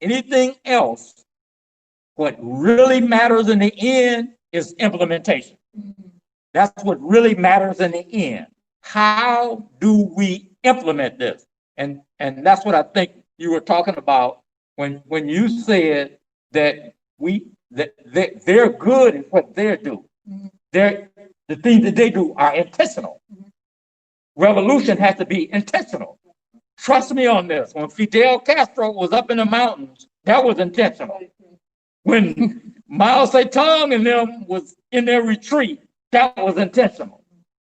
anything else, what really matters in the end is implementation. That's what really matters in the end. How do we implement this? And that's what I think you were talking about when you said that they're good at what they do. They're the things that they do are intentional. Revolution has to be intentional. Trust me on this. When Fidel Castro was up in the mountains, that was intentional. When Mao Zedong and them was in their retreat, that was intentional.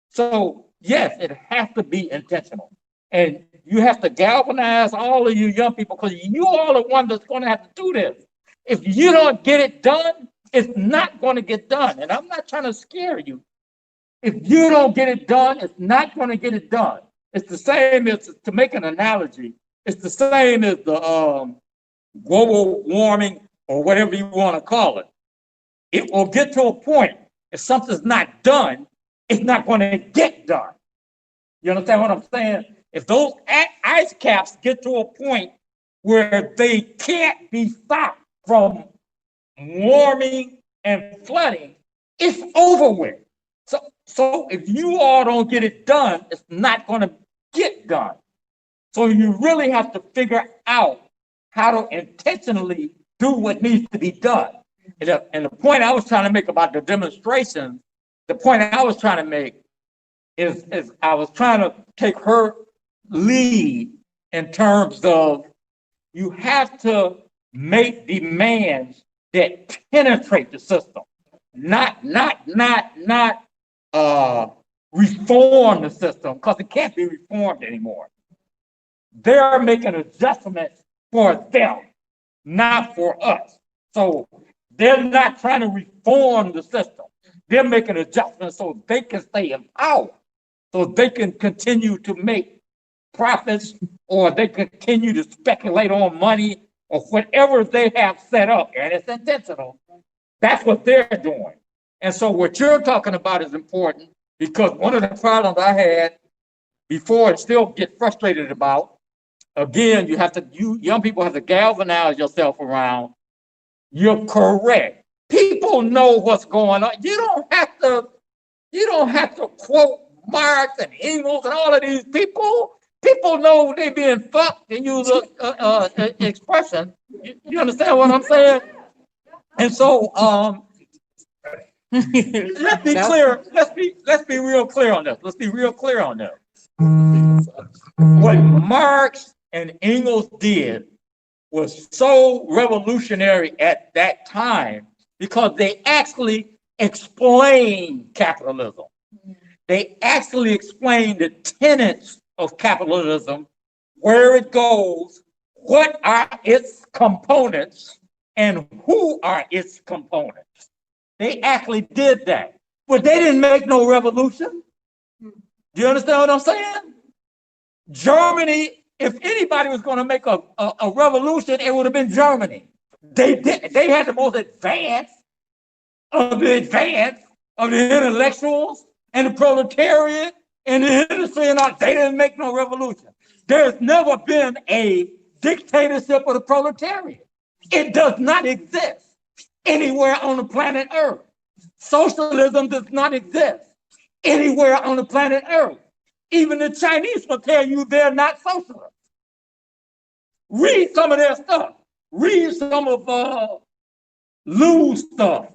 So yes, it has to be intentional. And you have to galvanize all of you young people because you all are the one that's going to have to do this. If you don't get it done, it's not going to get done. And I'm not trying to scare you. If you don't get it done, it's not going to get it done. It's the same as, to make an analogy, it's the same as the global warming or whatever you want to call it. It will get to a point, if something's not done, it's not going to get done. You understand what I'm saying? If those ice caps get to a point where they can't be stopped from warming and flooding, it's over with. So if you all don't get it done, it's not going to get done. So you really have to figure out how to intentionally do what needs to be done. And the point I was trying to make about the demonstration, the point I was trying to make is I was trying to take her lead in terms of you have to make demands that penetrate the system, not reform the system, because it can't be reformed anymore. They're making adjustments for them, not for us. So they're not trying to reform the system. They're making adjustments so they can stay in power, so they can continue to make profits, or they continue to speculate on money or whatever they have set up, and it's intentional. That's what they're doing. And so what you're talking about is important, because one of the problems I had before and still get frustrated about, again, you young people have to galvanize yourself around. You're correct. People know what's going on. You don't have to quote Marx and Engels and all of these people. People know they being fucked, and use an expression. You understand what I'm saying? And so let's be clear. Let's be real clear on this. Let's be real clear on this. What Marx and Engels did was so revolutionary at that time because they actually explained capitalism. They actually explained the tenets of capitalism, where it goes, what are its components, and who are its components. They actually did that, but they didn't make no revolution. Do you understand what I'm saying? Germany, if anybody was going to make a revolution, it would have been Germany. They had the most advanced of the intellectuals and the proletariat and the industry, and all. They didn't make no revolution. There's never been a dictatorship of the proletariat. It does not exist anywhere on the planet Earth. Socialism does not exist anywhere on the planet Earth. Even the Chinese will tell you they're not socialists. Read some of their stuff. Read some of Lou's stuff.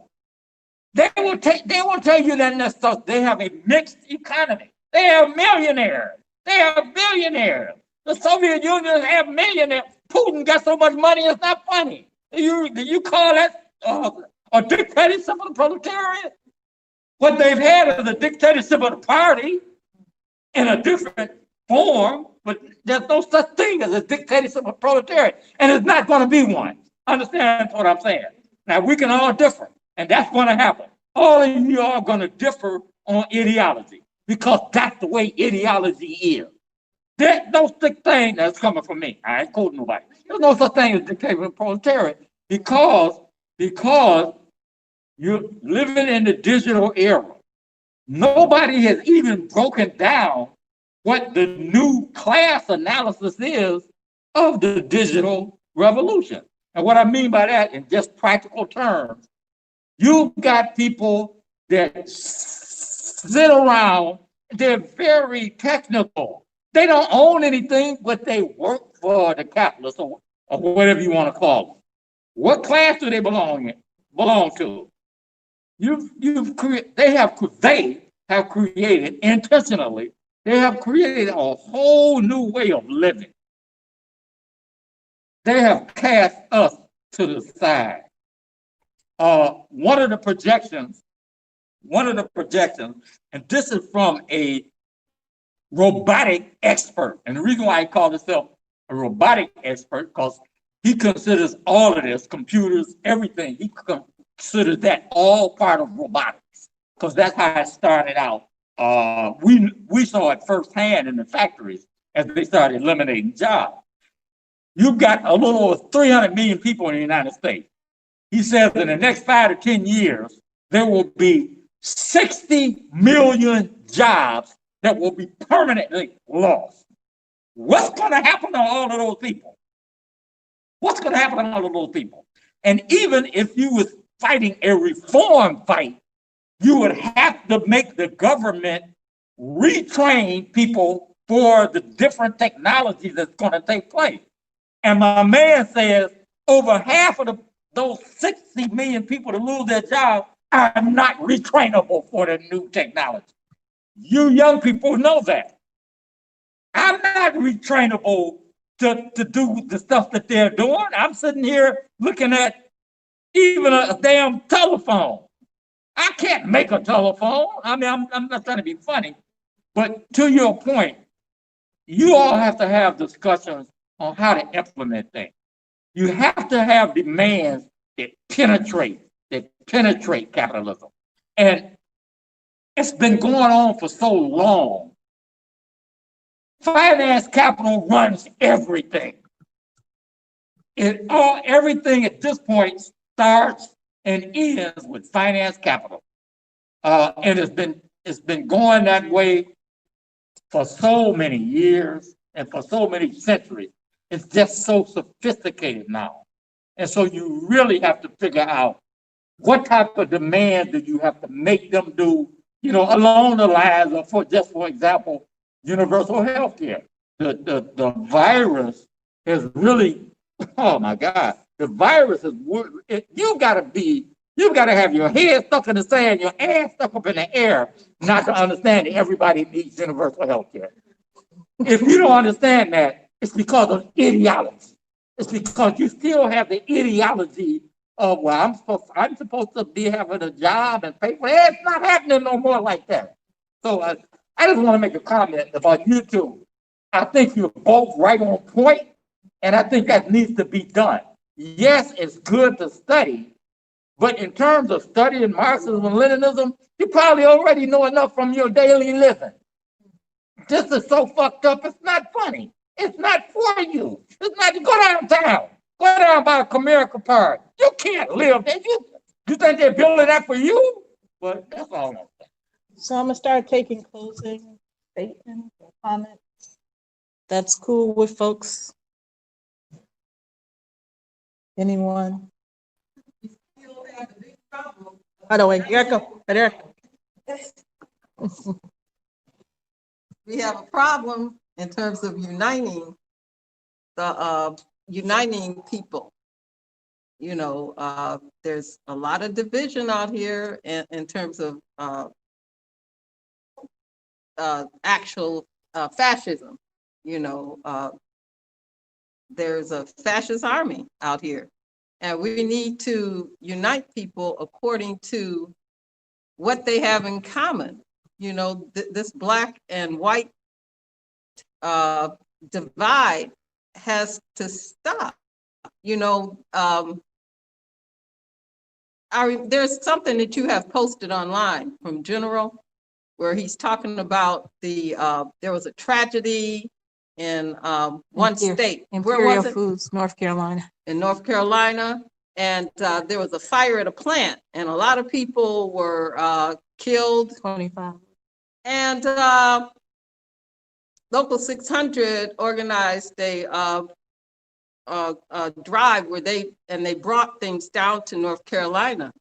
They will tell you that they have a mixed economy. They have millionaires. They have billionaires. The Soviet Union have millionaires. Putin got so much money, it's not funny. You call that a dictatorship of the proletariat? What they've had is a dictatorship of the party in a different form, but there's no such thing as a dictatorship of the proletariat, and it's not going to be one. Understand what I'm saying? Now, we can all differ, and that's going to happen. All of you are going to differ on ideology, because that's the way ideology is. There's no such thing that's coming from me. I ain't quoting nobody. There's no such thing as dictatorship of the proletariat, because you're living in the digital era. Nobody has even broken down what the new class analysis is of the digital revolution. And what I mean by that in just practical terms, you've got people that sit around, they're very technical. They don't own anything, but they work for the capitalists or whatever you want to call them. What class do they belong to? They have created intentionally. They have created a whole new way of living. They have cast us to the side. One of the projections, and this is from a robotic expert, and the reason why he called himself a robotic expert, because he considers all of this, computers, everything, he considers that all part of robotics, because that's how it started out. We saw it firsthand in the factories as they started eliminating jobs. You've got a little over 300 million people in the United States. He says in the next 5 to 10 years, there will be 60 million jobs that will be permanently lost. What's going to happen to all of those people? What's going to happen to all of those people? And even if you was fighting a reform fight, you would have to make the government retrain people for the different technologies that's going to take place. And my man says over half of those 60 million people that lose their job are not retrainable for the new technology. You young people know that. I'm not retrainable to do the stuff that they're doing. I'm sitting here looking at even a damn telephone. I can't make a telephone. I mean, I'm not trying to be funny, but to your point, you all have to have discussions on how to implement things. You have to have demands that penetrate capitalism. And it's been going on for so long. Finance capital runs everything. Everything at this point starts and ends with finance capital. And it's been going that way for so many years and for so many centuries. It's just so sophisticated now. And so you really have to figure out what type of demand do you have to make them do, along the lines of, for example, universal health care. The virus has really, oh my God, the virus is, you gotta have your head stuck in the sand, your ass stuck up in the air, not to understand that everybody needs universal health care. If you don't understand that, it's because of ideology. It's because you still have the ideology of, well, I'm supposed to be having a job and pay for it. It's not happening no more like that. So I just want to make a comment about you two. I think you're both right on point, and I think that needs to be done. Yes, it's good to study, but in terms of studying Marxism and Leninism, you probably already know enough from your daily living. This is so fucked up, it's not funny. It's not for you. It's not. Go downtown. Go down by Comerica Park. You can't live there. You think they're building that for you? But that's all I'm saying. So I'm going to start taking closing statements or comments. That's cool with folks. Anyone? By the way, here I go. There. We have a problem in terms of uniting people. There's a lot of division out here in terms of actual fascism. There's a fascist army out here, and we need to unite people according to what they have in common. This black and white divide has to stop. There's something that you have posted online from General, where he's talking about there was a tragedy in one state. Imperial Foods, North Carolina. In North Carolina, and there was a fire at a plant, and a lot of people were killed. 25. And Local 600 organized a drive where they brought things down to North Carolina.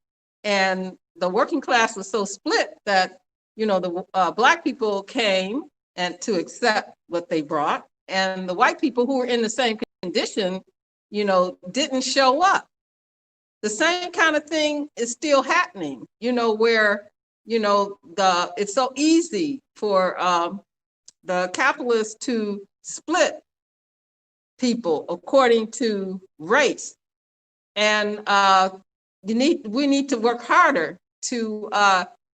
And the working class was so split that, the Black people came and to accept what they brought, and the white people who were in the same condition, didn't show up. The same kind of thing is still happening, where, it's so easy for the capitalists to split people according to race. And we need to work harder to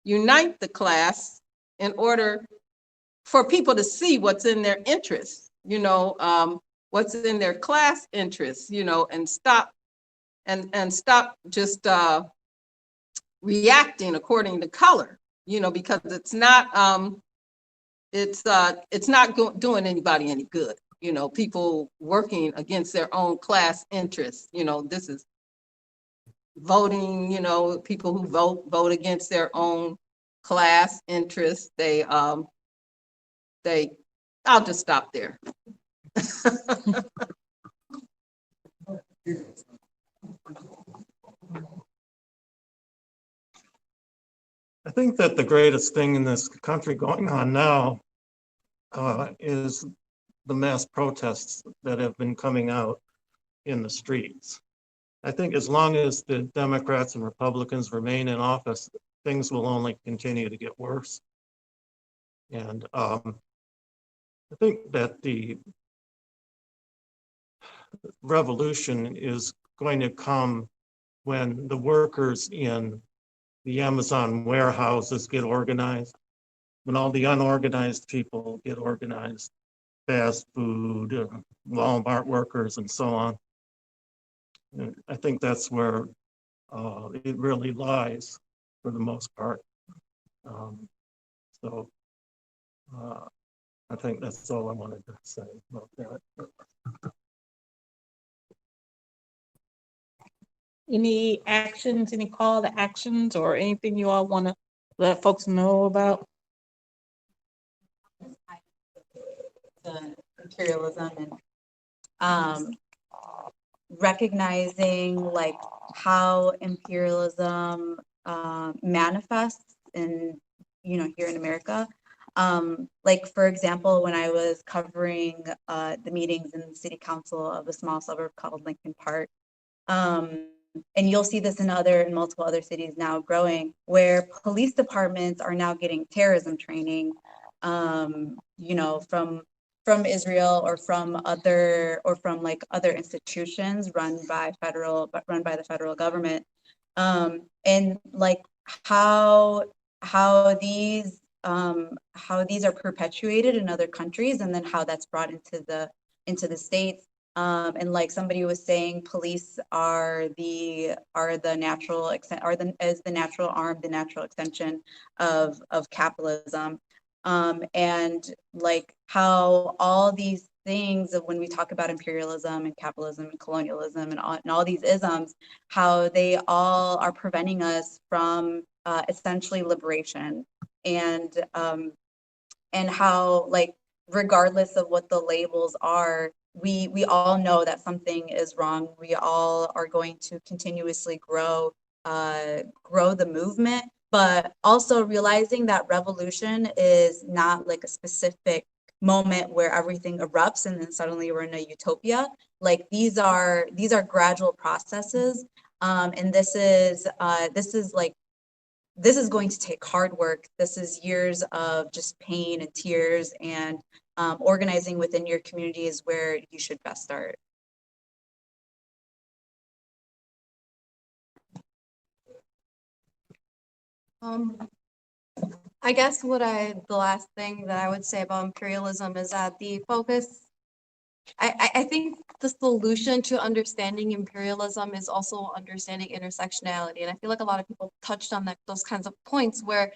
unite the class in order for people to see what's in their interests, what's in their class interests, and stop just reacting according to color, because it's not doing anybody any good. People working against their own class interests. This is voting, people who vote against their own class interests. I'll just stop there. I think that the greatest thing in this country going on now is the mass protests that have been coming out in the streets. I think as long as the Democrats and Republicans remain in office, things will only continue to get worse. And I think that the revolution is going to come when the workers in the Amazon warehouses get organized, when all the unorganized people get organized, fast food, Walmart workers, and so on. And I think that's where it really lies for the most part. So I think that's all I wanted to say about that. Any actions, any call to actions, or anything you all want to let folks know about? The imperialism and recognizing like how imperialism manifests in, here in America. Like, for example, when I was covering the meetings in the city council of a small suburb called Lincoln Park, and you'll see this in multiple other cities now growing, where police departments are now getting terrorism training, from Israel or from other institutions run by the federal government, and like how these are perpetuated in other countries, and then how that's brought into the states. And like somebody was saying, police are the natural arm, the natural extension of capitalism. And like how all these things, when we talk about imperialism and capitalism and colonialism and all these isms, how they all are preventing us from essentially liberation, and how, like, regardless of what the labels are, we all know that something is wrong. We all are going to continuously grow the movement, but also realizing that revolution is not like a specific moment where everything erupts and then suddenly we're in a utopia. Like, these are gradual processes, and this is going to take hard work. This is years of just pain and tears, and organizing within your community is where you should best start. I guess the last thing that I would say about imperialism is that the focus, I think the solution to understanding imperialism is also understanding intersectionality. And I feel like a lot of people touched on those kinds of points where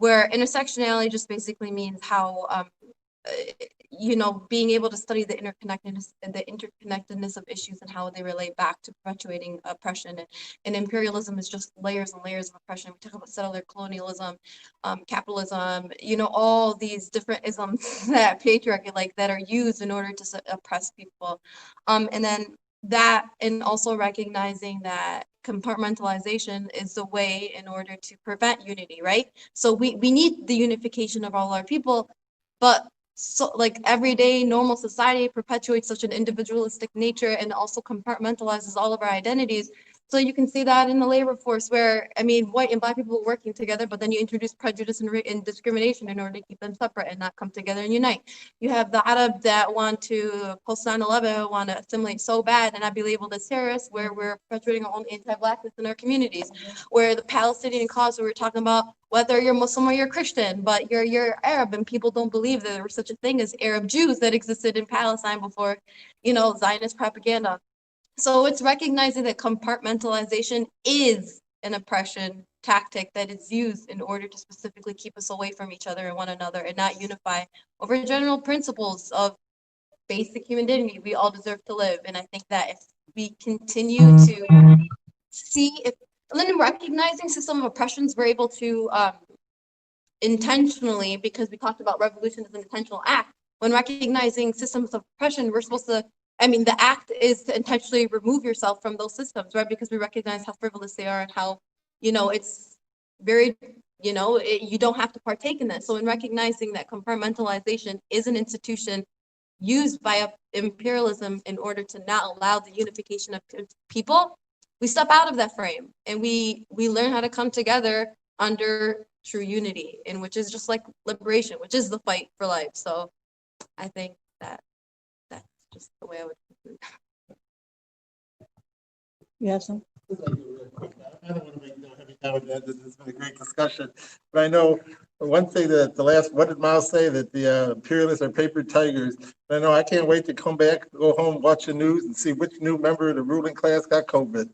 intersectionality just basically means how, being able to study the interconnectedness of issues and how they relate back to perpetuating oppression. And imperialism is just layers and layers of oppression. We talk about settler colonialism, capitalism, all these different isms that patriarchy that are used in order to oppress people. And then that, and also recognizing that compartmentalization is the way in order to prevent unity, right? So we need the unification of all our people, but so like everyday normal society perpetuates such an individualistic nature and also compartmentalizes all of our identities. So you can see that in the labor force where, I mean, white and black people are working together, but then you introduce prejudice and discrimination in order to keep them separate and not come together and unite. You have the Arab that want to, post 9/11, want to assimilate so bad and not be labeled as terrorists, where we're perpetuating our own anti-blackness in our communities. Where the Palestinian cause, where we're talking about whether you're Muslim or you're Christian, but you're Arab, and people don't believe that there was such a thing as Arab Jews that existed in Palestine before, Zionist propaganda. So it's recognizing that compartmentalization is an oppression tactic that is used in order to specifically keep us away from each other and one another and not unify over general principles of basic human dignity. We all deserve to live. And I think that if we continue to see if, and then recognizing system of oppressions, we're able to intentionally, because we talked about revolution as an intentional act, when recognizing systems of oppression, we're supposed to, the act is to intentionally remove yourself from those systems, right? Because we recognize how frivolous they are and how, it's very, you don't have to partake in that. So in recognizing that compartmentalization is an institution used by imperialism in order to not allow the unification of people, we step out of that frame and we learn how to come together under true unity, and which is just like liberation, which is the fight for life. So I think that's just the way I would conclude. Yes. I don't want to make no heavy time with that. This has been a great discussion. But I know one thing that what did Mao say? That the imperialists are paper tigers. I know I can't wait to come back, go home, watch the news and see which new member of the ruling class got COVID.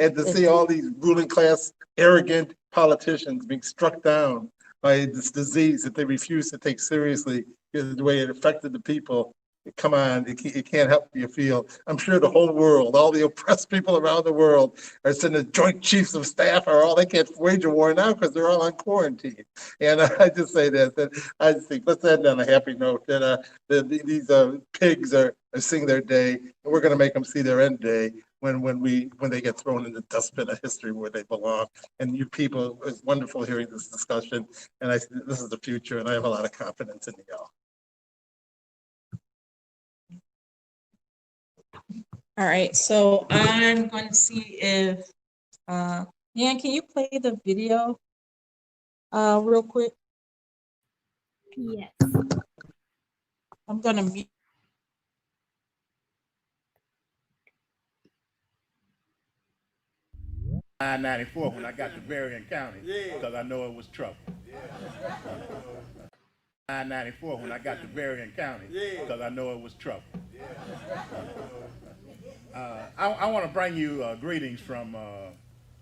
And to see all these ruling class, arrogant politicians being struck down by this disease that they refuse to take seriously, the way it affected the people. Come on, it can't help you feel. I'm sure the whole world, all the oppressed people around the world are sitting as joint chiefs of staff or all they can't wage a war now because they're all on quarantine. And I just say that I just think, let's end on a happy note that these pigs are seeing their day, and we're going to make them see their end day when they get thrown in the dustbin of history where they belong. And you people, it's wonderful hearing this discussion. And this is the future, and I have a lot of confidence in y'all. All right, so I'm going to see if, Yan, can you play the video real quick? Yes. I'm going to mute. I-94 when I got to Berrien County because I know it was trouble. I-94 when I got to Berrien County because I know it was trouble. I want to bring you greetings from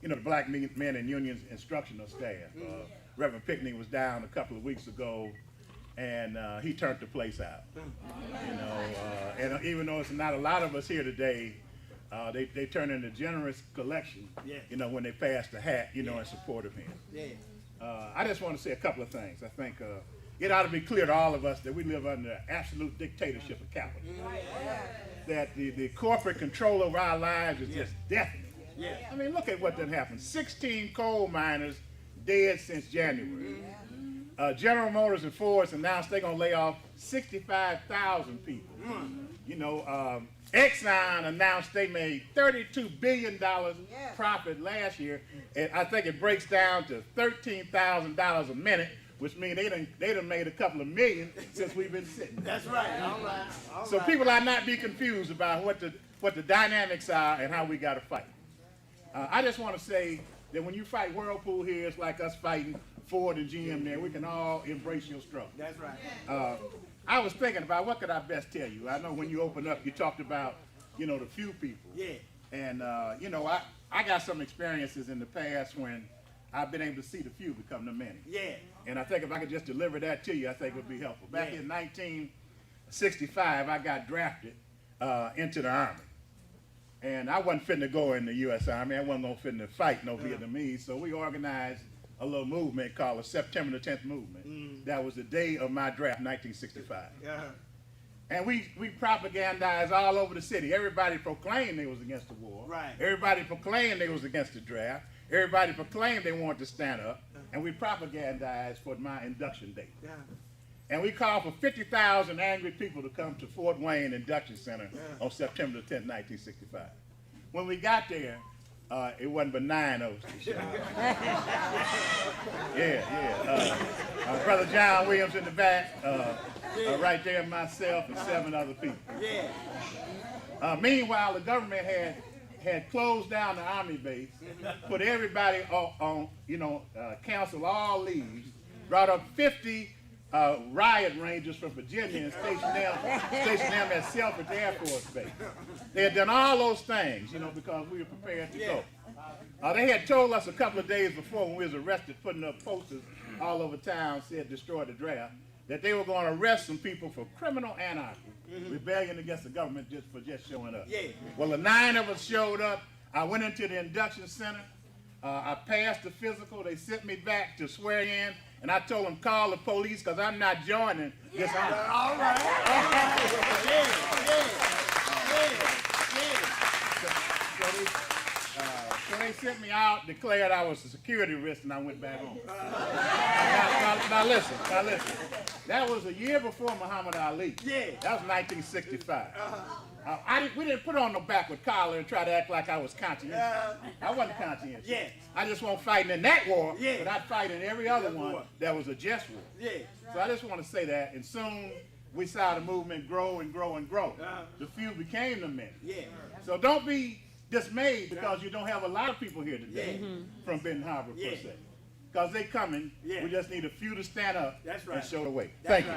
the Black Men and Unions instructional staff. Reverend Pickney was down a couple of weeks ago, and he turned the place out. And even though it's not a lot of us here today, they turn in a generous collection. When they pass the hat, in support of him. I just want to say a couple of things. I think it ought to be clear to all of us that we live under absolute dictatorship of capital. That the corporate control over our lives is just deafening. I mean, look at what done happened. 16 coal miners dead since January. General Motors and Ford announced they're going to lay off 65,000 people. Exxon announced they made $32 billion profit last year, and I think it breaks down to $13,000 a minute, which means they done made a couple of million since we've been sitting. That's right. All right. So people ought not be confused about what the dynamics are and how we got to fight. I just want to say that when you fight Whirlpool here, it's like us fighting Ford and GM there. We can all embrace your struggle. That's right. I was thinking about what could I best tell you. I know when you opened up, you talked about, the few people. Yeah. And, I got some experiences in the past when I've been able to see the few become the many. Yeah. And I think if I could just deliver that to you, I think it would be helpful. Back in 1965, I got drafted into the Army. And I wasn't fitting to go in the U.S. Army. I wasn't going to fit to fight no Vietnamese. So we organized a little movement called the September the 10th movement. That was the day of my draft, 1965. And we propagandized all over the city. Everybody proclaimed they was against the war. Right. Everybody proclaimed they was against the draft. Everybody proclaimed they wanted to stand up. And we propagandized for my induction date. Yeah. And we called for 50,000 angry people to come to Fort Wayne Induction Center on September the 10th, 1965. When we got there, it wasn't but 9 of us. Brother John Williams in the back, right there, myself and 7 other people. Meanwhile, the government had closed down the Army base, put everybody on canceled all leaves, brought up 50 riot rangers from Virginia and stationed them at Selfridge Air Force Base. They had done all those things, because we were prepared to go. They had told us a couple of days before when we was arrested, putting up posters all over town, said destroy the draft, that they were going to arrest some people for criminal anarchy, rebellion against the government for showing up. Well, the 9 of us showed up. I went into the induction center. I passed the physical. They sent me back to swear in. And I told them, call the police because I'm not joining this. All right. So they sent me out, declared I was a security risk, and I went back home. Now listen. That was a year before Muhammad Ali. That was 1965. We didn't put on no backward collar and try to act like I was conscientious. I wasn't conscientious. I just wasn't fighting in that war, but I'd fight in every other one that was a just war. So I just want to say that, and soon we saw the movement grow and grow and grow. The few became the many. So don't be dismayed because you don't have a lot of people here today from Benton Harbor per se. Because they coming, we just need a few to stand up and show the way. Thank you.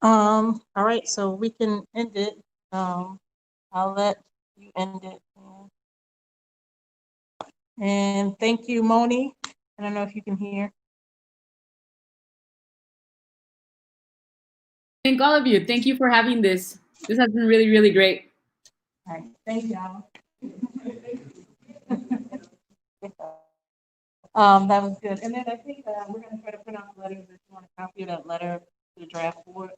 All right, so we can end it. I'll let you end it. And thank you, Moni. I don't know if you can hear. Thank all of you. Thank you for having this. This has been really, really great. All right, thank y'all. That was good. And then I think we're going to try to print out the letters if you want a copy of that letter to the draft board.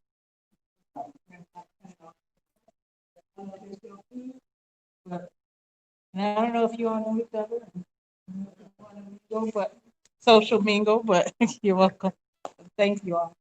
And I don't know if you all know each other, but social mingle, but you're welcome. Thank you all.